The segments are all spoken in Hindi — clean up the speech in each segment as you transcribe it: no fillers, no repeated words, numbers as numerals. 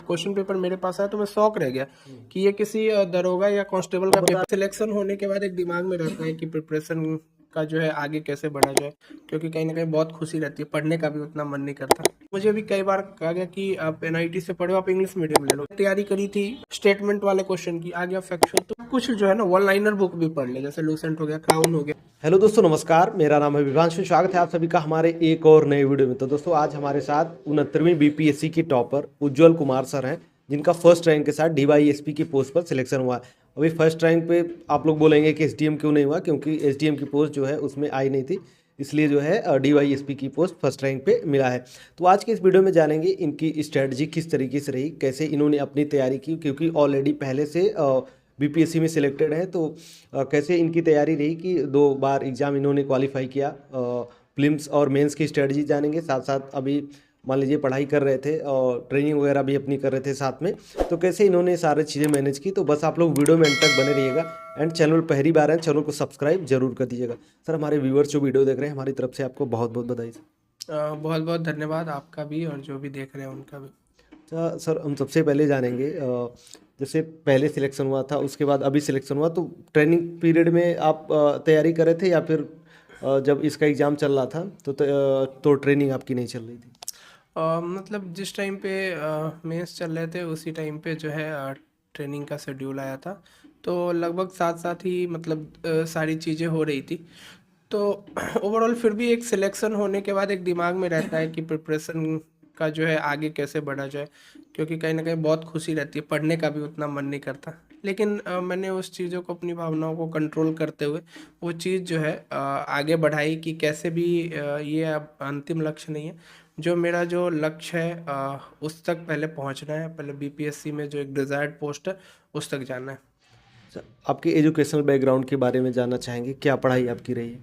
क्वेश्चन पेपर मेरे पास आया तो मैं शॉक रह गया कि ये किसी दरोगा या कांस्टेबल का पेपर सिलेक्शन होने के बाद एक दिमाग में रहता है कि प्रिपरेशन का जो है आगे कैसे बढ़ा जाए, क्योंकि कहीं ना कहीं बहुत खुशी रहती है, पढ़ने का भी उतना मन नहीं करता। मुझे भी कई बार कहा गया कि आप एनआईटी से पढ़ो, आप इंग्लिश मीडियम ले लो। तैयारी करी थी स्टेटमेंट वाले क्वेश्चन की, आ गया फैक्चुअल, तो कुछ जो है ना वन लाइनर बुक भी पढ़ ले, जैसे लूसेंट हो गया, क्राउन हो गया। हेलो दोस्तों, नमस्कार। मेरा नाम है विभांशु। स्वागत है आप सभी का हमारे एक और नए वीडियो में। तो दोस्तों, आज हमारे साथ 69वीं बीपीएससी की टॉपर उज्जवल कुमार सर हैं, जिनका फर्स्ट रैंक के साथ डीवाईएसपी की पोस्ट पर सिलेक्शन हुआ। अभी फर्स्ट रैंक पे आप लोग बोलेंगे कि एसडीएम क्यों नहीं हुआ, क्योंकि एसडीएम की पोस्ट जो है उसमें आई नहीं थी, इसलिए जो है डीवाईएसपी की पोस्ट फर्स्ट रैंक पे मिला है। तो आज के इस वीडियो में जानेंगे इनकी स्ट्रेटजी किस तरीके से रही, कैसे इन्होंने अपनी तैयारी की, क्योंकि ऑलरेडी पहले से बीपीएससी में सिलेक्टेड है। तो कैसे इनकी तैयारी रही कि 2 बार एग्ज़ाम इन्होंने क्वालिफाई किया। प्रीलिम्स और मेंस की स्ट्रेटजी जानेंगे, साथ साथ अभी मान लीजिए पढ़ाई कर रहे थे और ट्रेनिंग वगैरह भी अपनी कर रहे थे साथ में, तो कैसे इन्होंने सारी चीज़ें मैनेज की। तो बस आप लोग वीडियो में एंड तक बने रहिएगा। एंड चैनल पहली बार है, चैनल को सब्सक्राइब जरूर कर दीजिएगा। सर, हमारे व्यूअर्स जो वीडियो देख रहे हैं, हमारी तरफ से आपको बहुत बहुत बधाई सर। बहुत बहुत धन्यवाद आपका भी और जो भी देख रहे हैं उनका भी। अच्छा सर, हम सबसे पहले जानेंगे, जैसे पहले सिलेक्शन हुआ था, उसके बाद अभी सिलेक्शन हुआ, तो ट्रेनिंग पीरियड में आप तैयारी कर रहे थे या फिर जब इसका एग्ज़ाम चल रहा था तो ट्रेनिंग आपकी नहीं चल रही थी? मतलब जिस टाइम पे मेंस चल रहे थे उसी टाइम पे जो है ट्रेनिंग का शेड्यूल आया था, तो लगभग साथ साथ ही मतलब सारी चीज़ें हो रही थी। तो ओवरऑल फिर भी एक सिलेक्शन होने के बाद एक दिमाग में रहता है कि प्रिपरेशन का जो है आगे कैसे बढ़ा जाए, क्योंकि कहीं ना कहीं बहुत खुशी रहती है, पढ़ने का भी उतना मन नहीं करता। लेकिन मैंने उस चीज़ों को, अपनी भावनाओं को कंट्रोल करते हुए वो चीज़ जो है आगे बढ़ाई कि कैसे भी ये अब अंतिम लक्ष्य नहीं है। जो मेरा जो लक्ष्य है उस तक पहले पहुंचना है, पहले बीपीएससी में जो एक डिज़ायर्ड पोस्ट है उस तक जाना है। अच्छा, आपके एजुकेशनल बैकग्राउंड के बारे में जानना चाहेंगे, क्या पढ़ाई आपकी रही है?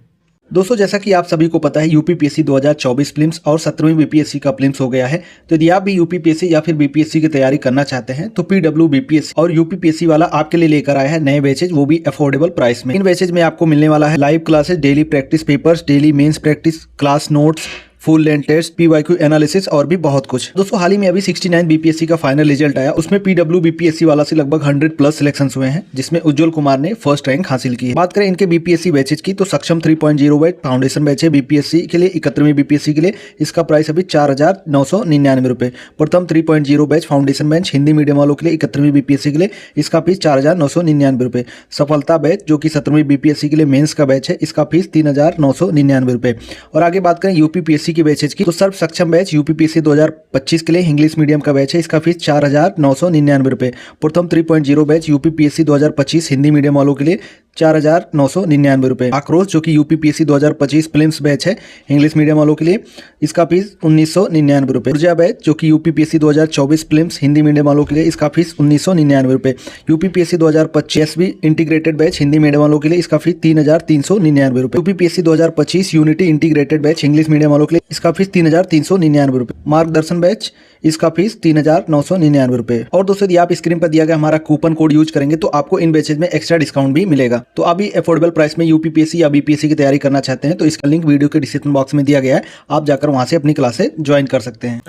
दोस्तों, जैसा कि आप सभी को पता है, यूपीपीएससी 2024 प्रीलिम्स और 17वीं बीपीएससी का प्रीलिम्स हो गया है। तो यदि आप भी यूपीपीएससी या फिर बीपीएससी की तैयारी करना चाहते हैं तो पीडब्ल्यू बीपीएससी और यूपीपीएससी वाला आपके लिए लेकर आया है नए बैचेज, वो भी अफोर्डेबल प्राइस में। इन बैचेज में आपको मिलने वाला है live classes, daily practice papers, daily mains practice, class notes, full length test, PYQ analysis और भी बहुत कुछ। दोस्तों, हाल ही में अभी 69 बीपीएससी का फाइनल रिजल्ट आया, उसमें पीडब्ल्यू बीपीएससी वाला से लगभग 100 प्लस सिलेक्शन हुए हैं, जिसमें उज्जवल कुमार ने फर्स्ट रैंक हासिल की है। बात करें इनके बीपीएससी बैचेज की, तो सक्षम 3.0 बैच फाउंडेशन बैच है बीपीएससी के लिए, 71वीं बीपीएससी के लिए। इसका प्राइस अभी 4,999 रुपए। प्रथम 3.0 batch foundation batch Hindi medium वालों के लिए 71वीं बीपीएससी के लिए, इसका फीस 4,999 रुपए। सफलता बैच जो कि 17वीं बीपीएससी के लिए मेंस का बैच है, इसका फीस 3,999 रुपए। और आगे बात करें यूपीपीएससी की बैचेज की, तो सर्व सक्षम बैच यूपीपीएससी 2025 के लिए इंग्लिश मीडियम का बैच है, इसका फीस 4,999 रुपए। प्रथम 3.0 बैच यूपीपीएससी 2025 हिंदी मीडियम वालों के लिए 4,999 रुपए। आक्रोश जो कि यूपीपीएससी 2025 प्रीलिम्स बैच है इंग्लिश मीडियम वालों के लिए, इसका फीस 1,999 रुपए। ऊर्जा बैच जो कि यूपीपीएससी 2024 प्रीलिम्स हिंदी मीडियम वालों के लिए, इसका फीस 1,999 रुपए। यूपीपीएससी 2025 भी इंटीग्रेटेड बैच हिंदी मीडियम वालों के लिए, इसका फीस 3,399 रुपए। UPPSC 2025 unity integrated batch English medium वालों के लिए, इसका फीस 3,399 रुपए। मार्गदर्शन बैच, इसका फीस 3,999 रुपए। और दोस्तों, यदि आप स्क्रीन पर दिया गया हमारा कूपन कोड यूज करेंगे तो आपको इन बैचेज में एक्स्ट्रा डिस्काउंट भी मिलेगा। तो अभी अफोर्डेबल प्राइस में यूपीपीएससी या बीपीएससी की तैयारी करना चाहते हैं तो इसका लिंक वीडियो के डिस्क्रिप्शन बॉक्स में दिया गया है, आप जाकर वहां से अपनी क्लासेस ज्वाइन कर सकते हैं।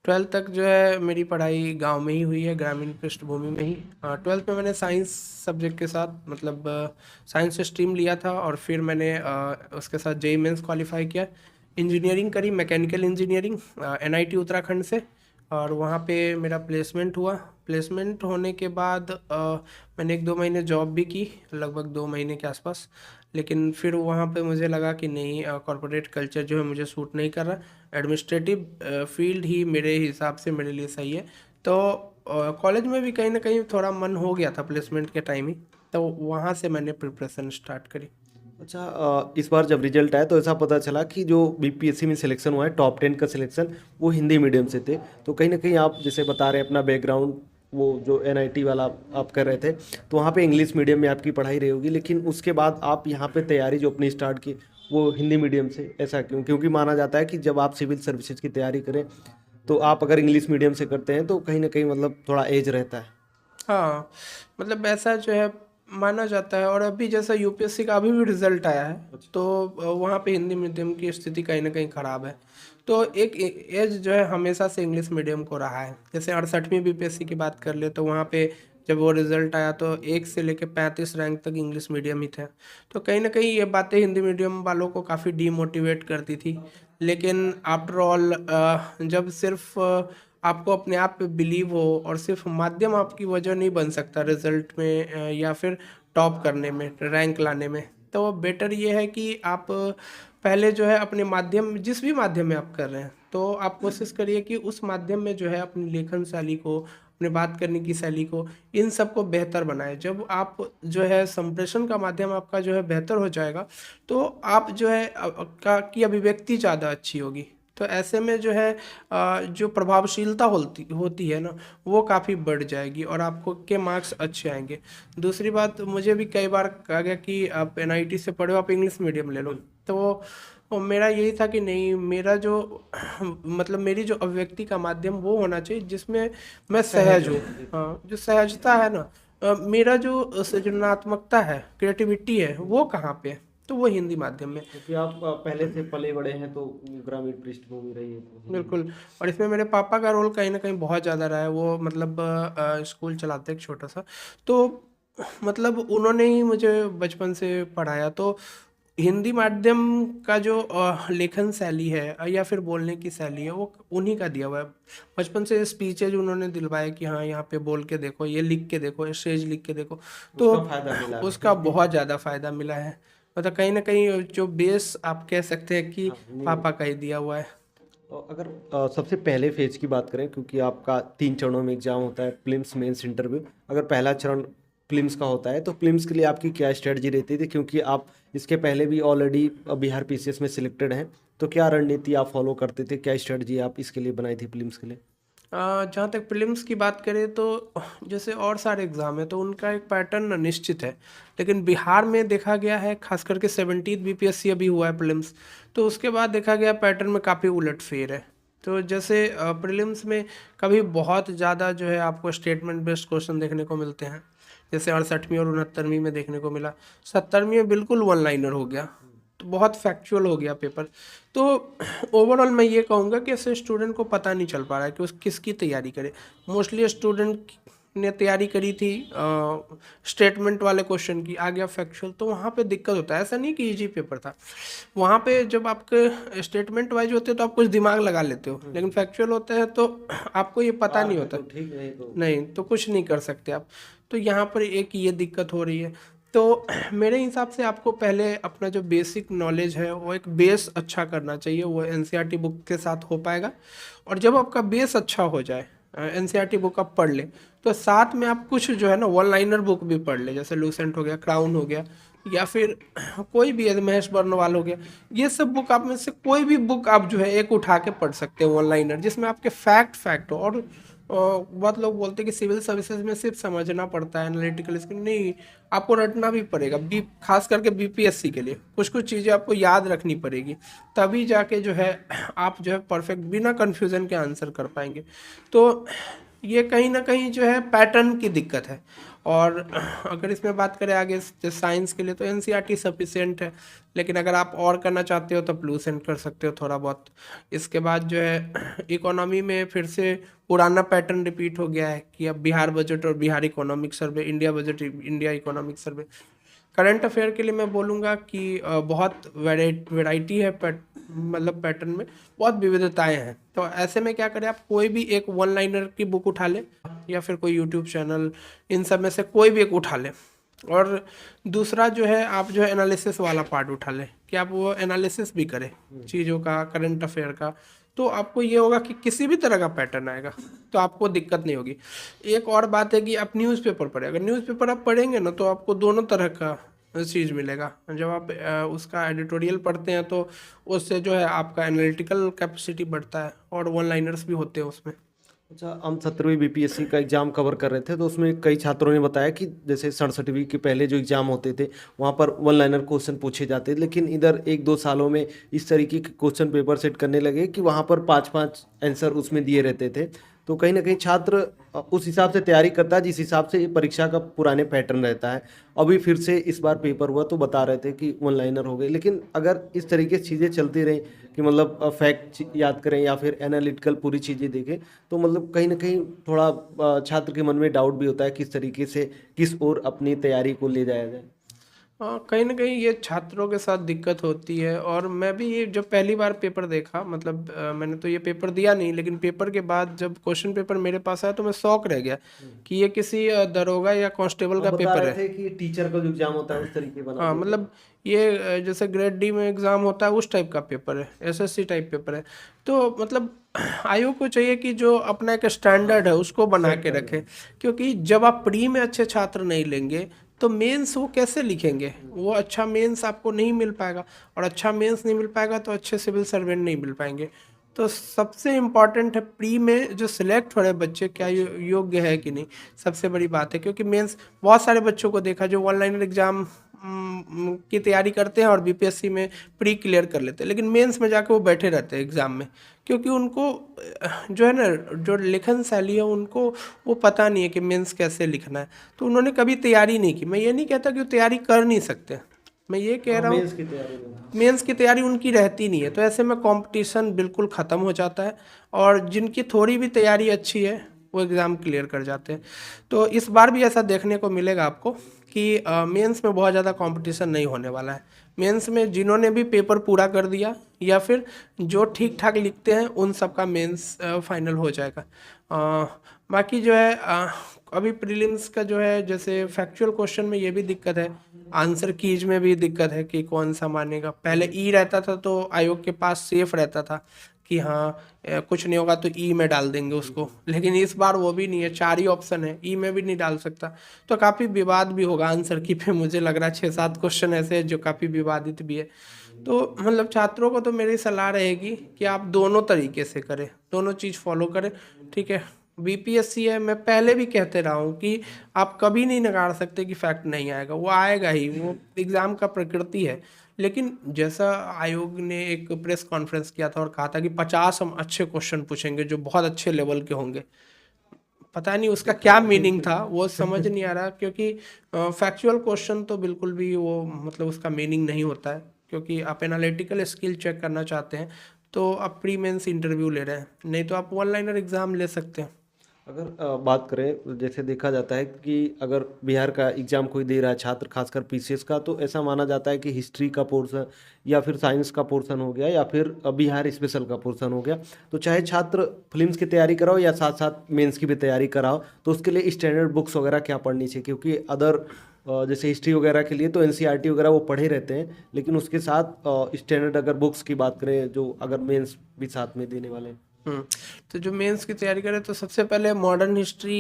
12th तक जो है मेरी पढ़ाई गांव में ही हुई है, ग्रामीण पृष्ठभूमि में ही। 12th में मैंने साइंस सब्जेक्ट के साथ, मतलब साइंस स्ट्रीम लिया था, और फिर मैंने उसके साथ जेईई मेंस क्वालिफाई किया। इंजीनियरिंग करी, मैकेनिकल इंजीनियरिंग, एनआईटी उत्तराखंड से, और वहाँ पे मेरा प्लेसमेंट हुआ। प्लेसमेंट होने के बाद मैंने 1-2 महीने जॉब भी की, लगभग 2 महीने के आसपास। लेकिन फिर वहाँ पे मुझे लगा कि नहीं, कॉर्पोरेट कल्चर जो है मुझे सूट नहीं कर रहा, एडमिनिस्ट्रेटिव फील्ड ही मेरे हिसाब से मेरे लिए सही है। तो कॉलेज में भी कहीं ना कहीं थोड़ा मन हो गया था प्लेसमेंट के टाइम ही, तो वहाँ से मैंने प्रिपरेशन स्टार्ट करी। अच्छा, इस बार जब रिजल्ट आया तो ऐसा पता चला कि जो बीपीएससी में सिलेक्शन हुआ है, टॉप 10 का सिलेक्शन, वो हिंदी मीडियम से थे। तो कहीं ना कहीं आप जैसे बता रहे हैं अपना बैकग्राउंड, वो जो एनआईटी वाला आप कर रहे थे, तो वहाँ पे इंग्लिश मीडियम में आपकी पढ़ाई रही होगी, लेकिन उसके बाद आप यहाँ पे तैयारी जो अपनी स्टार्ट की वो हिंदी मीडियम से, ऐसा क्यों? क्योंकि माना जाता है कि जब आप सिविल सर्विसेज की तैयारी करें तो आप अगर इंग्लिश मीडियम से करते हैं तो कहीं ना कहीं मतलब थोड़ा एज रहता है। हाँ, मतलब ऐसा जो है माना जाता है। और अभी जैसा यूपीएससी का अभी भी रिजल्ट आया है, अच्छा। तो वहाँ पे हिंदी मीडियम की स्थिति कहीं ना कहीं खराब है। तो एक एज जो है हमेशा से इंग्लिश मीडियम को रहा है। जैसे 68वीं बीपीएससी की बात कर ले तो वहाँ पे जब वो रिजल्ट आया तो 1 से लेकर 35 रैंक तक इंग्लिश मीडियम ही थे। तो कहीं ना कहीं ये बातें हिंदी मीडियम वालों को काफ़ी डीमोटिवेट करती थी। लेकिन आफ्टर ऑल जब सिर्फ आपको अपने आप पे बिलीव हो और सिर्फ माध्यम आपकी वजह नहीं बन सकता रिजल्ट में या फिर टॉप करने में, रैंक लाने में, तो बेटर ये है कि आप पहले जो है अपने माध्यम, जिस भी माध्यम में आप कर रहे हैं, तो आप कोशिश करिए कि उस माध्यम में जो है अपनी लेखन शैली को, अपने बात करने की शैली को, इन सब को बेहतर बनाएं। जब आप जो है संप्रेषण का माध्यम आपका जो है बेहतर हो जाएगा, तो आप जो है का की अभिव्यक्ति ज़्यादा अच्छी होगी। तो ऐसे में जो है जो प्रभावशीलता होती होती है ना, वो काफ़ी बढ़ जाएगी और आपको के मार्क्स अच्छे आएंगे। दूसरी बात, मुझे भी कई बार कहा गया कि आप एनआईटी से पढ़े हो, आप इंग्लिश मीडियम ले लो। तो मेरा यही था कि नहीं, मेरा जो मतलब मेरी जो अभिव्यक्ति का माध्यम वो होना चाहिए जिसमें मैं सहज हूँ। हाँ, जो सहजता है ना, मेरा जो सृजनात्मकता है, क्रिएटिविटी है, वो कहाँ पे है, तो वो हिंदी माध्यम में। क्योंकि आप पहले से पले बड़े हैं तो ग्रामीण पृष्ठभूमि रही है तो हिंदी। बिल्कुल। और इसमें मेरे पापा का रोल कहीं ना कहीं बहुत ज़्यादा रहा है। वो मतलब स्कूल चलाते एक छोटा सा, तो मतलब उन्होंने ही मुझे बचपन से पढ़ाया। तो हिंदी माध्यम का जो लेखन शैली है या फिर बोलने की शैली है, वो उन्हीं का दिया हुआ है। बचपन से स्पीचेज उन्होंने दिलवाए कि हाँ यहाँ पे बोल के देखो, ये लिख के देखो, स्टेज लिख के देखो, तो उसका फायदा मिला उसका है। बहुत ज़्यादा फायदा मिला है। मतलब कहीं ना कहीं जो बेस आप कह सकते हैं कि हाँ, पापा का ही दिया हुआ है। और अगर सबसे पहले फेज की बात करें, क्योंकि आपका 3 चरणों में एग्जाम होता है, प्रीलिम्स मेंस इंटरव्यू। अगर पहला चरण प्रीलिम्स का होता है तो प्रीलिम्स के लिए आपकी क्या स्ट्रेटजी रहती थी, क्योंकि आप इसके पहले भी ऑलरेडी बिहार पीसीएस में सिलेक्टेड हैं, तो क्या रणनीति आप फॉलो करते थे, क्या स्ट्रेटजी आप इसके लिए बनाई थी प्रीलिम्स के लिए? जहाँ तक प्रीलिम्स की बात करें तो जैसे और सारे एग्ज़ाम है तो उनका एक पैटर्न निश्चित है। लेकिन बिहार में देखा गया है, खास करके 17th बीपीएससी अभी हुआ है प्रीलिम्स, तो उसके बाद देखा गया पैटर्न में काफ़ी उलटफेर है। तो जैसे प्रीलिम्स में कभी बहुत ज़्यादा जो है आपको स्टेटमेंट बेस्ड क्वेश्चन देखने को मिलते हैं, जैसे 68वीं और 69वीं में देखने को मिला। 70वीं में बिल्कुल वन लाइनर हो गया, तो बहुत फैक्चुअल हो गया पेपर। तो ओवरऑल मैं ये कहूँगा कि ऐसे स्टूडेंट को पता नहीं चल पा रहा है कि उस किसकी तैयारी करे। मोस्टली स्टूडेंट ने तैयारी करी थी स्टेटमेंट वाले क्वेश्चन की, आ गया फैक्चुअल, तो वहाँ पे दिक्कत होता है। ऐसा नहीं कि इजी पेपर था, वहाँ पे जब आपके स्टेटमेंट वाइज होते हैं तो आप कुछ दिमाग लगा लेते हो, लेकिन फैक्चुअल होते हैं तो आपको ये पता नहीं होता। ठीक नहीं तो नहीं तो कुछ नहीं कर सकते आप। तो यहाँ पर एक ये दिक्कत हो रही है। तो मेरे हिसाब से आपको पहले अपना जो बेसिक नॉलेज है वो एक बेस अच्छा करना चाहिए, वो एनसीईआरटी बुक के साथ हो पाएगा। और जब आपका बेस अच्छा हो जाए, एनसीईआरटी बुक आप पढ़ ले, तो साथ में आप कुछ जो है ना वन लाइनर बुक भी पढ़ ले, जैसे लूसेंट हो गया, क्राउन हो गया, या फिर कोई भी है, महेश बर्नवाल हो गया। ये सब बुक आप में से कोई भी बुक आप जो है एक उठा के पढ़ सकते हो वन लाइनर, जिसमें आपके फैक्ट हो। और बहुत लोग बोलते हैं कि सिविल सर्विसेज में सिर्फ समझना पड़ता है, एनालिटिकल स्किल नहीं, आपको रटना भी पड़ेगा। खास करके बीपीएससी के लिए कुछ कुछ चीज़ें आपको याद रखनी पड़ेगी, तभी जाके जो है आप जो है परफेक्ट बिना कन्फ्यूज़न के आंसर कर पाएंगे। तो ये कहीं ना कहीं जो है पैटर्न की दिक्कत है। और अगर इसमें बात करें आगे साइंस के लिए तो एनसीईआरटी सफिशिएंट है, लेकिन अगर आप और करना चाहते हो तो लूसेंट कर सकते हो थोड़ा बहुत। इसके बाद जो है इकोनॉमी में फिर से पुराना पैटर्न रिपीट हो गया है कि अब बिहार बजट और Bihar economic survey, India budget, India economic survey. Current affair के लिए मैं बोलूँगा कि बहुत वैरायटी है, मतलब पैटर्न में बहुत विविधताएं हैं। तो ऐसे में क्या करें, आप कोई भी एक वन लाइनर की बुक उठा लें या फिर कोई यूट्यूब चैनल, इन सब में से कोई भी एक उठा लें। और दूसरा जो है आप जो है एनालिसिस वाला पार्ट उठा लें कि आप वो एनालिसिस भी करें चीज़ों का, करंट अफेयर का। तो आपको ये होगा कि किसी भी तरह का पैटर्न आएगा तो आपको दिक्कत नहीं होगी। एक और बात है कि आप न्यूज़पेपर पढ़ें, अगर न्यूज़पेपर आप पढ़ेंगे ना तो आपको दोनों तरह का चीज़ मिलेगा। जब आप उसका एडिटोरियल पढ़ते हैं तो उससे जो है आपका एनालिटिकल कैपेसिटी बढ़ता है और वन लाइनर्स भी होते हैं उसमें। अच्छा, हम 17वीं बीपीएससी का एग्जाम कवर कर रहे थे तो उसमें कई छात्रों ने बताया कि जैसे 67वीं के पहले जो एग्जाम होते थे वहाँ पर वन लाइनर क्वेश्चन पूछे जाते थे, लेकिन इधर 1-2 सालों में इस तरीके के क्वेश्चन पेपर सेट करने लगे कि वहाँ पर 5-5 आंसर उसमें दिए रहते थे। तो कहीं ना कहीं छात्र उस हिसाब से तैयारी करता है जिस हिसाब से परीक्षा का पुराने पैटर्न रहता है। अभी फिर से इस बार पेपर हुआ तो बता रहे थे कि वन लाइनर हो गए, लेकिन अगर इस तरीके से चीज़ें चलती रहीं कि मतलब फैक्ट याद करें या फिर एनालिटिकल पूरी चीज़ें देखें, तो मतलब कहीं ना कहीं थोड़ा छात्र के मन में डाउट भी होता है किस तरीके से किस ओर अपनी तैयारी को ले जाया जाए। कहीं न कहीं ये छात्रों के साथ दिक्कत होती है और मैं भी ये जब पहली बार पेपर देखा मतलब मैंने तो ये पेपर दिया नहीं, लेकिन पेपर के बाद जब क्वेश्चन पेपर मेरे पास आया तो मैं शॉक रह गया कि ये किसी दरोगा या कांस्टेबल आप का बता पेपर रहे है। थे कि टीचर का जो एग्जाम होता है उस तरीके बना हाँ, दिया गया। मतलब ये जैसे ग्रेड डी में एग्ज़ाम होता है उस टाइप का पेपर है, एसएससी टाइप पेपर है। तो मतलब आयोग को चाहिए कि जो अपना एक स्टैंडर्ड है उसको बना सेट के कर रखे, दें। क्योंकि जब आप प्री में अच्छे छात्र नहीं लेंगे तो मेंस वो कैसे लिखेंगे? वो अच्छा मेंस आपको नहीं मिल पाएगा, और अच्छा मेंस नहीं मिल पाएगा तो अच्छे सिविल सर्वेंट नहीं मिल पाएंगे। तो सबसे इम्पॉर्टेंट है प्री में जो सिलेक्ट हो रहे बच्चे क्या योग्य है कि नहीं, सबसे बड़ी बात है। क्योंकि मेंस बहुत सारे बच्चों को देखा जो ऑनलाइन एग्जाम की तैयारी करते हैं और बीपीएससी में प्री क्लियर कर लेते हैं, लेकिन मेंस में जाके वो बैठे रहते हैं एग्ज़ाम में, क्योंकि उनको जो है ना जो लेखन शैली है उनको वो पता नहीं है कि मेंस कैसे लिखना है। तो उन्होंने कभी तैयारी नहीं की। मैं ये नहीं कहता कि वो तैयारी कर नहीं सकते, मैं ये कह हाँ, रहा हूँ मेंस की तैयारी में। मेंस की तैयारी उनकी रहती नहीं है, तो ऐसे में कंपटीशन बिल्कुल ख़त्म हो जाता है और जिनकी थोड़ी भी तैयारी अच्छी है वो एग्ज़ाम क्लियर कर जाते हैं। तो इस बार भी ऐसा देखने को मिलेगा आपको कि मेंस में बहुत ज़्यादा कंपटीशन नहीं होने वाला है। मेंस में जिन्होंने भी पेपर पूरा कर दिया या फिर जो ठीक ठाक लिखते हैं उन सब का मेंस फाइनल हो जाएगा। बाकी जो है अभी प्रीलिम्स का जो है जैसे फैक्चुअल क्वेश्चन में ये भी दिक्कत है, आंसर कीज में भी दिक्कत है कि कौन सा मानेगा। पहले ई रहता था तो आयोग के पास सेफ रहता था कि हाँ कुछ नहीं होगा तो ई में डाल देंगे उसको, लेकिन इस बार वो भी नहीं है, 4 ही ऑप्शन है, ई में भी नहीं डाल सकता। तो काफ़ी विवाद भी होगा आंसर की पे, मुझे लग रहा है 6-7 क्वेश्चन ऐसे हैं जो काफ़ी विवादित भी है। तो मतलब छात्रों को तो मेरी सलाह रहेगी कि आप दोनों तरीके से करें, दोनों चीज़ फॉलो करें, ठीक है। बीपीएससी है, मैं पहले भी कहते रहा हूँ कि आप कभी नहीं नकार सकते कि फैक्ट नहीं आएगा, वो आएगा ही, वो एग्ज़ाम का प्रकृति है। लेकिन जैसा आयोग ने एक प्रेस कॉन्फ्रेंस किया था और कहा था कि 50 हम अच्छे क्वेश्चन पूछेंगे जो बहुत अच्छे लेवल के होंगे, पता नहीं उसका क्या मीनिंग था, वो समझ नहीं आ रहा। क्योंकि फैक्चुअल क्वेश्चन तो बिल्कुल भी वो मतलब उसका मीनिंग नहीं होता है, क्योंकि आप एनालिटिकल स्किल चेक करना चाहते हैं तो आप प्री मेंस इंटरव्यू ले रहे हैं, नहीं तो आप वन लाइनर एग्ज़ाम ले सकते हैं। अगर बात करें जैसे देखा जाता है कि अगर बिहार का एग्जाम कोई दे रहा है छात्र, खासकर पीसीएस का, तो ऐसा माना जाता है कि हिस्ट्री का पोर्शन या फिर साइंस का पोर्शन हो गया या फिर बिहार स्पेशल का पोर्शन हो गया, तो चाहे छात्र फिल्म्स की तैयारी कराओ या साथ साथ मेंस की भी तैयारी कराओ, तो उसके लिए स्टैंडर्ड बुक्स वगैरह क्या पढ़नी चाहिए? क्योंकि अदर जैसे हिस्ट्री वगैरह के लिए तो एनसीईआरटी वगैरह वो पढ़े रहते हैं, लेकिन उसके साथ स्टैंडर्ड अगर बुक्स की बात करें जो अगर मेंस भी साथ में देने वाले हैं। हम्म, तो जो मेंस की तैयारी करें तो सबसे पहले मॉडर्न हिस्ट्री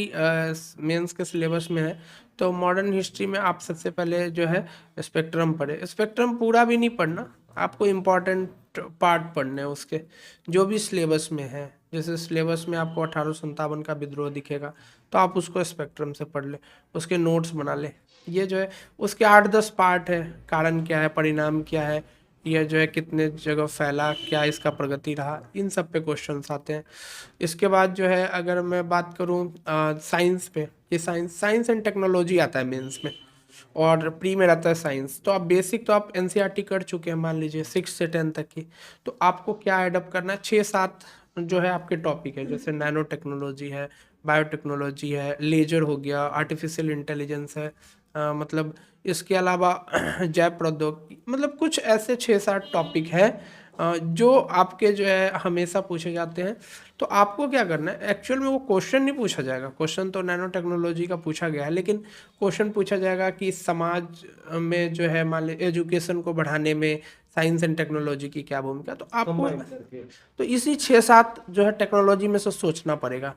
मेंस के सिलेबस में है। तो मॉडर्न हिस्ट्री में आप सबसे पहले जो है स्पेक्ट्रम पढ़े, स्पेक्ट्रम पूरा भी नहीं पढ़ना, आपको इम्पॉर्टेंट पार्ट पढ़ने हैं उसके जो भी सिलेबस में है। जैसे सिलेबस में आपको 1857 का विद्रोह दिखेगा तो आप उसको स्पेक्ट्रम से पढ़ ले, उसके नोट्स बना ले। ये जो है उसके 8-10 पार्ट है, कारण क्या है, परिणाम क्या है, यह जो है कितने जगह फैला, क्या इसका प्रगति रहा, इन सब पे क्वेश्चंस आते हैं। इसके बाद जो है अगर मैं बात करूँ साइंस पे, ये साइंस एंड टेक्नोलॉजी आता है मेंस में और प्री में रहता है साइंस। तो आप बेसिक तो आप एनसीईआरटी कर चुके हैं, मान लीजिए 6 से 10 तक की, तो आपको क्या एडअप करना है, 6-7 जो है आपके टॉपिक है, जैसे नैनो टेक्नोलॉजी है, बायोटेक्नोलॉजी है, लेजर हो गया, आर्टिफिशियल इंटेलिजेंस है, मतलब इसके अलावा जैव प्रौद्योगिकी, मतलब कुछ ऐसे 6-7 टॉपिक हैं जो आपके जो है हमेशा पूछे जाते हैं। तो आपको क्या करना है, एक्चुअल में वो क्वेश्चन नहीं पूछा जाएगा, क्वेश्चन तो नैनो टेक्नोलॉजी का पूछा गया है, लेकिन क्वेश्चन पूछा जाएगा कि समाज में जो है मान लीजिए एजुकेशन को बढ़ाने में साइंस एंड टेक्नोलॉजी की क्या भूमिका। तो आपको कंबाइन करके। तो इसी 6-7 जो है टेक्नोलॉजी में से सोचना पड़ेगा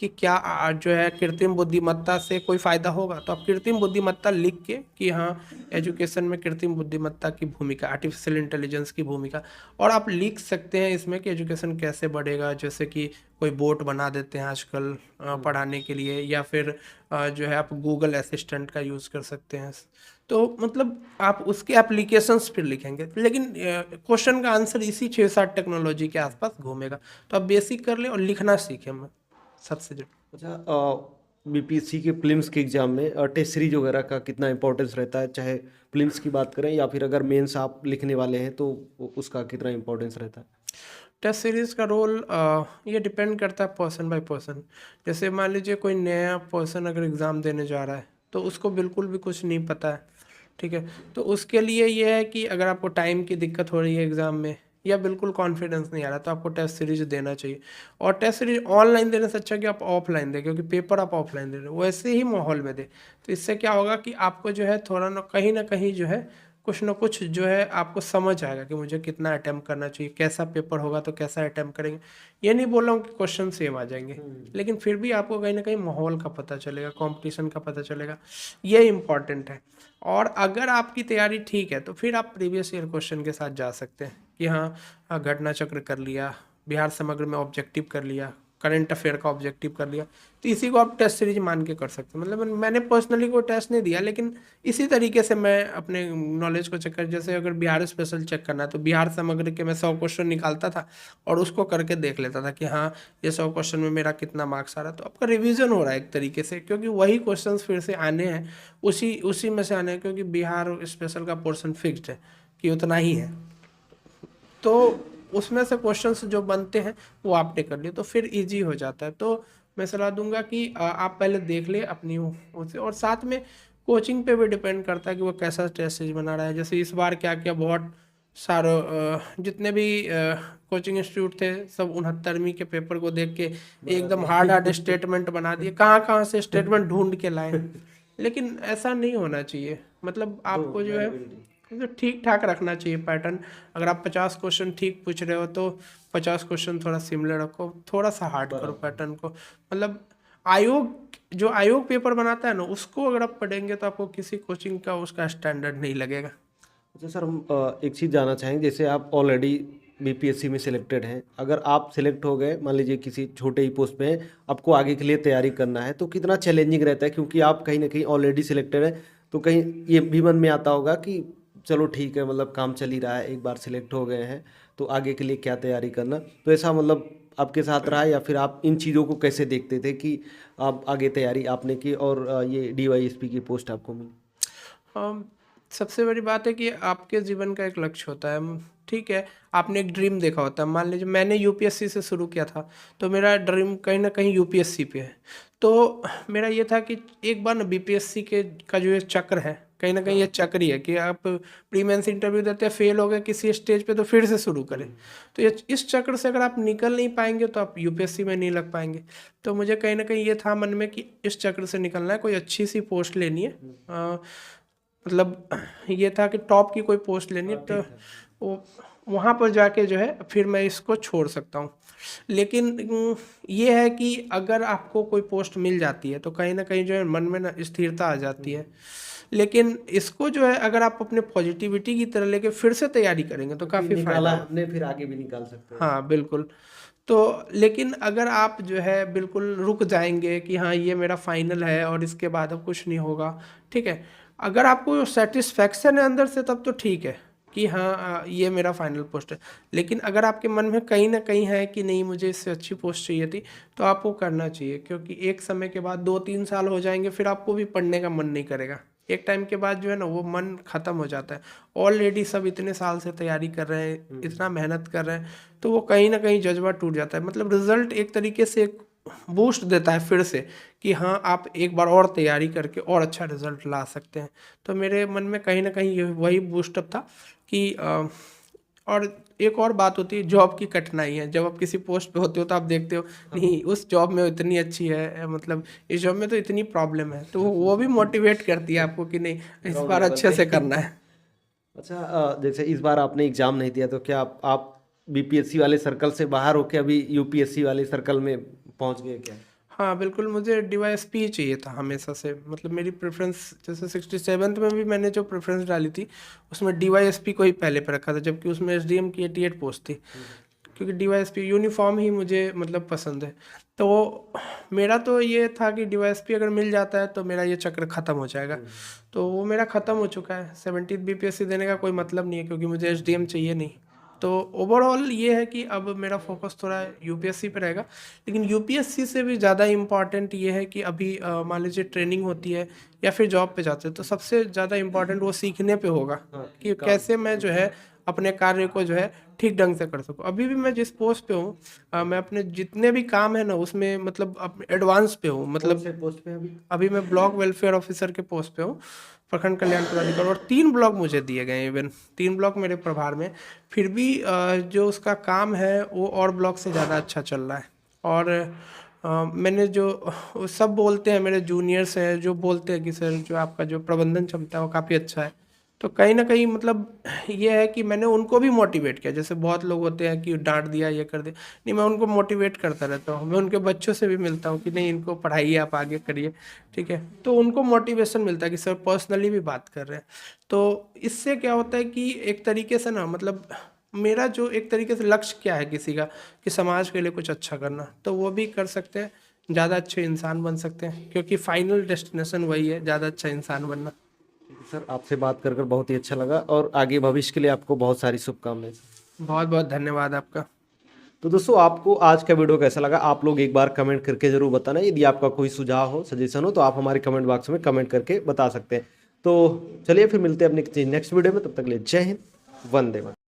कि क्या जो है कृत्रिम बुद्धिमत्ता से कोई फ़ायदा होगा, तो आप कृत्रिम बुद्धिमत्ता लिख के कि हाँ एजुकेशन में कृत्रिम बुद्धिमत्ता की भूमिका, आर्टिफिशियल इंटेलिजेंस की भूमिका, और आप लिख सकते हैं इसमें कि एजुकेशन कैसे बढ़ेगा। जैसे कि कोई बोट बना देते हैं आजकल पढ़ाने के लिए, या फिर जो है आप गूगल असिस्टेंट का यूज़ कर सकते हैं। तो मतलब आप उसके एप्लीकेशंस फिर लिखेंगे, लेकिन क्वेश्चन का आंसर इसी 6-7 टेक्नोलॉजी के आसपास घूमेगा। तो आप बेसिक कर ले और लिखना सीखें। मैं सब्सिडी। अच्छा, बीपीएससी के प्रीलिम्स के एग्जाम में टेस्ट सीरीज वगैरह का कितना इंपॉर्टेंस रहता है, चाहे प्रीलिम्स की बात करें या फिर अगर मेंस आप लिखने वाले हैं तो उसका कितना इंपॉर्टेंस रहता है? टेस्ट सीरीज़ का रोल ये डिपेंड करता है पर्सन बाय पर्सन। जैसे मान लीजिए कोई नया पर्सन अगर एग्ज़ाम देने जा रहा है तो उसको बिल्कुल भी कुछ नहीं पता है, ठीक है, तो उसके लिए ये है कि अगर आपको टाइम की दिक्कत हो रही है एग्ज़ाम में या बिल्कुल कॉन्फिडेंस नहीं आ रहा तो आपको टेस्ट सीरीज देना चाहिए। और टेस्ट सीरीज ऑनलाइन देने से अच्छा कि आप ऑफलाइन दें, क्योंकि पेपर आप ऑफलाइन दे रहे हो वैसे ही माहौल में दें। तो इससे क्या होगा कि आपको जो है थोड़ा ना कहीं जो है कुछ ना कुछ जो है आपको समझ आएगा कि मुझे कितना अटैम्प्ट करना चाहिए, कैसा पेपर होगा तो कैसा अटैम्प्ट करेंगे। ये नहीं बोल रहा हूँ कि क्वेश्चन सेम आ जाएंगे, लेकिन फिर भी आपको कहीं ना कहीं माहौल का पता चलेगा, कंपटीशन का पता चलेगा, ये इम्पॉर्टेंट है। और अगर आपकी तैयारी ठीक है तो फिर आप प्रीवियस ईयर क्वेश्चन के साथ जा सकते हैं कि हाँ घटना चक्र कर लिया, बिहार समग्र में ऑब्जेक्टिव कर लिया, करंट अफेयर का ऑब्जेक्टिव कर लिया, तो इसी को आप टेस्ट सीरीज मान के कर सकते हैं। मतलब मैंने पर्सनली कोई टेस्ट नहीं दिया, लेकिन इसी तरीके से मैं अपने नॉलेज को चेक कर, जैसे अगर बिहार स्पेशल चेक करना है तो बिहार समग्र के मैं 100 क्वेश्चन निकालता था और उसको करके देख लेता था कि हाँ ये 100 क्वेश्चन में मेरा कितना मार्क्स आ रहा है। तो आपका रिवीजन हो रहा है एक तरीके से, क्योंकि वही क्वेश्चन फिर से आने हैं, उसी में से आने हैं, क्योंकि बिहार स्पेशल का पोर्शन फिक्स्ड है कि उतना ही है। तो उसमें से क्वेश्चंस जो बनते हैं वो आपने कर लिए तो फिर इजी हो जाता है। तो मैं सलाह दूंगा कि आप पहले देख ले अपनी उसे, और साथ में कोचिंग पे भी डिपेंड करता है कि वो कैसा टेस्ट सीरीज बना रहा है। जैसे इस बार क्या किया, बहुत सारे जितने भी कोचिंग इंस्टीट्यूट थे सब 69वीं के पेपर को देख के एकदम हार्ड स्टेटमेंट बना दिए, कहाँ कहाँ से स्टेटमेंट ढूंढ के लाए। लेकिन ऐसा नहीं होना चाहिए, मतलब आपको जो है तो ठीक ठाक रखना चाहिए पैटर्न। अगर आप 50 क्वेश्चन ठीक पूछ रहे हो तो 50 क्वेश्चन थोड़ा सिमिलर रखो, थोड़ा सा हार्ड करो पैटर्न को। मतलब आयोग पेपर बनाता है ना, उसको अगर आप पढ़ेंगे तो आपको किसी कोचिंग का उसका स्टैंडर्ड नहीं लगेगा। अच्छा सर, हम एक चीज़ जानना चाहेंगे, जैसे आप ऑलरेडी बीपीएससी में सिलेक्टेड हैं, अगर आप सिलेक्ट हो गए, मान लीजिए किसी छोटे ही पोस्ट पे हैं, आपको आगे के लिए तैयारी करना है तो कितना चैलेंजिंग रहता है, क्योंकि आप कहीं ना कहीं ऑलरेडी सिलेक्टेड हैं, तो कहीं ये भी मन में आता होगा कि चलो ठीक है, मतलब काम चल ही रहा है, एक बार सिलेक्ट हो गए हैं तो आगे के लिए क्या तैयारी करना, तो ऐसा मतलब आपके साथ रहा, या फिर आप इन चीज़ों को कैसे देखते थे कि आप आगे तैयारी आपने की और ये डीवाईएसपी की पोस्ट आपको मिली? सबसे बड़ी बात है कि आपके जीवन का एक लक्ष्य होता है, ठीक है, आपने एक ड्रीम देखा होता है। मान लीजिए मैंने यूपीएससी से शुरू किया था तो मेरा ड्रीम कहीं ना कहीं यूपीएससी पे है। तो मेरा ये था कि एक बार ना बीपीएससी के का जो ये चक्र है, कहीं ना कहीं ये चक्र ही है कि आप प्री मेंस इंटरव्यू देते हैं, फेल हो गए किसी स्टेज पे तो फिर से शुरू करें। तो ये इस चक्र से अगर आप निकल नहीं पाएंगे तो आप यूपीएससी में नहीं लग पाएंगे। तो मुझे कहीं ना कहीं ये था मन में कि इस चक्र से निकलना है, कोई अच्छी सी पोस्ट लेनी है। मतलब ये था कि टॉप की कोई पोस्ट लेनी है, तो वो वहाँ पर जाके जो है फिर मैं इसको छोड़ सकता हूँ। लेकिन ये है कि अगर आपको कोई पोस्ट मिल जाती है तो कहीं ना कहीं जो है मन में ना स्थिरता आ जाती है। लेकिन इसको जो है अगर आप अपने पॉजिटिविटी की तरह लेके फिर से तैयारी करेंगे तो काफ़ी निकाला फायदा। हमने, फिर आगे भी निकाल सकते हैं। हाँ बिल्कुल। तो लेकिन अगर आप जो है बिल्कुल रुक जाएंगे कि हाँ ये मेरा फाइनल है और इसके बाद अब कुछ नहीं होगा, ठीक है, अगर आपको सेटिस्फैक्शन है अंदर से तब तो ठीक है कि हाँ ये मेरा फाइनल पोस्ट है। लेकिन अगर आपके मन में कहीं ना कहीं है कि नहीं मुझे इससे अच्छी पोस्ट चाहिए थी, तो आपको करना चाहिए, क्योंकि एक समय के बाद 2-3 साल हो जाएंगे फिर आपको भी पढ़ने का मन नहीं करेगा। एक टाइम के बाद जो है ना वो मन खत्म हो जाता है। ऑलरेडी सब इतने साल से तैयारी कर रहे हैं, इतना मेहनत कर रहे हैं, तो वो कहीं ना कहीं जज्बा टूट जाता है। मतलब रिजल्ट एक तरीके से एक बूस्ट देता है फिर से कि हाँ आप एक बार और तैयारी करके और अच्छा रिजल्ट ला सकते हैं। तो मेरे मन में कहीं ना कहीं ये वही बूस्टअप था कि और एक और बात होती है जॉब की कठिनाई है। जब आप किसी पोस्ट पे होते हो तो आप देखते हो नहीं उस जॉब में इतनी अच्छी है, मतलब इस जॉब में तो इतनी प्रॉब्लम है, तो वो भी मोटिवेट करती है आपको कि नहीं इस बार अच्छे से करना है। अच्छा, जैसे इस बार आपने एग्जाम नहीं दिया तो क्या आप बीपीएससी वाले सर्कल से बाहर होके अभी यूपीएससी वाले सर्कल में पहुंच गए क्या? हाँ बिल्कुल, मुझे डीवाईएसपी ही चाहिए था हमेशा से। मतलब मेरी प्रेफरेंस जैसे 67th में भी मैंने जो प्रेफरेंस डाली थी उसमें डीवाईएसपी को ही पहले पे रखा था, जबकि उसमें एसडीएम की 88 पोस्ट थी। क्योंकि डीवाईएसपी यूनिफॉर्म ही मुझे मतलब पसंद है। तो मेरा तो ये था कि डीवाईएसपी अगर मिल जाता है तो मेरा ये चक्र ख़त्म हो जाएगा। तो वो मेरा ख़त्म हो चुका है। 17th बीपीएससी देने का कोई मतलब नहीं है, क्योंकि मुझे एसडीएम चाहिए नहीं। तो ओवरऑल ये है कि अब मेरा फोकस थोड़ा यूपीएससी पे रहेगा, लेकिन यूपीएससी से भी ज़्यादा इम्पॉर्टेंट ये है कि अभी मान लीजिए ट्रेनिंग होती है या फिर जॉब पे जाते हैं, तो सबसे ज़्यादा इम्पॉर्टेंट वो सीखने पे होगा कि कैसे मैं जो है अपने कार्य को जो है ठीक ढंग से कर सकूं। अभी भी मैं जिस पोस्ट पे हूँ, मैं अपने जितने भी काम है ना उसमें मतलब एडवांस पे हूँ, मतलब पोस्ट पे अभी मैं ब्लॉक वेलफेयर ऑफिसर के पोस्ट पे हूँ, प्रखंड कल्याण पदाधिकारी, और 3 ब्लॉक मुझे दिए गए हैं, इवन 3 ब्लॉक मेरे प्रभार में। फिर भी जो उसका काम है वो और ब्लॉक से ज़्यादा अच्छा चल रहा है। और मैंने जो सब बोलते हैं, मेरे जूनियर्स हैं जो बोलते हैं कि सर जो आपका जो प्रबंधन क्षमता है वो काफ़ी अच्छा है। तो कहीं ना कहीं मतलब ये है कि मैंने उनको भी मोटिवेट किया। जैसे बहुत लोग होते हैं कि डांट दिया, ये कर दिया, नहीं, मैं उनको मोटिवेट करता रहता हूँ। मैं उनके बच्चों से भी मिलता हूँ कि नहीं, इनको पढ़ाइए, आप आगे करिए, ठीक है। तो उनको मोटिवेशन मिलता है कि सर पर्सनली भी बात कर रहे हैं। तो इससे क्या होता है कि एक तरीके से ना, मतलब मेरा जो एक तरीके से लक्ष्य क्या है किसी का, कि समाज के लिए कुछ अच्छा करना, तो वो भी कर सकते हैं, ज़्यादा अच्छे इंसान बन सकते हैं, क्योंकि फाइनल डेस्टिनेशन वही है, ज़्यादा अच्छा इंसान बनना। सर आपसे बात कर कर बहुत ही अच्छा लगा और आगे भविष्य के लिए आपको बहुत सारी शुभकामनाएं। बहुत बहुत धन्यवाद आपका। तो दोस्तों आपको आज का वीडियो कैसा लगा आप लोग एक बार कमेंट करके जरूर बताना। यदि आपका कोई सुझाव हो, सजेशन हो, तो आप हमारे कमेंट बॉक्स में कमेंट करके बता सकते हैं। तो चलिए फिर मिलते हैं अपने नेक्स्ट वीडियो में, तब तक के लिए जय हिंद, वंदे मातरम।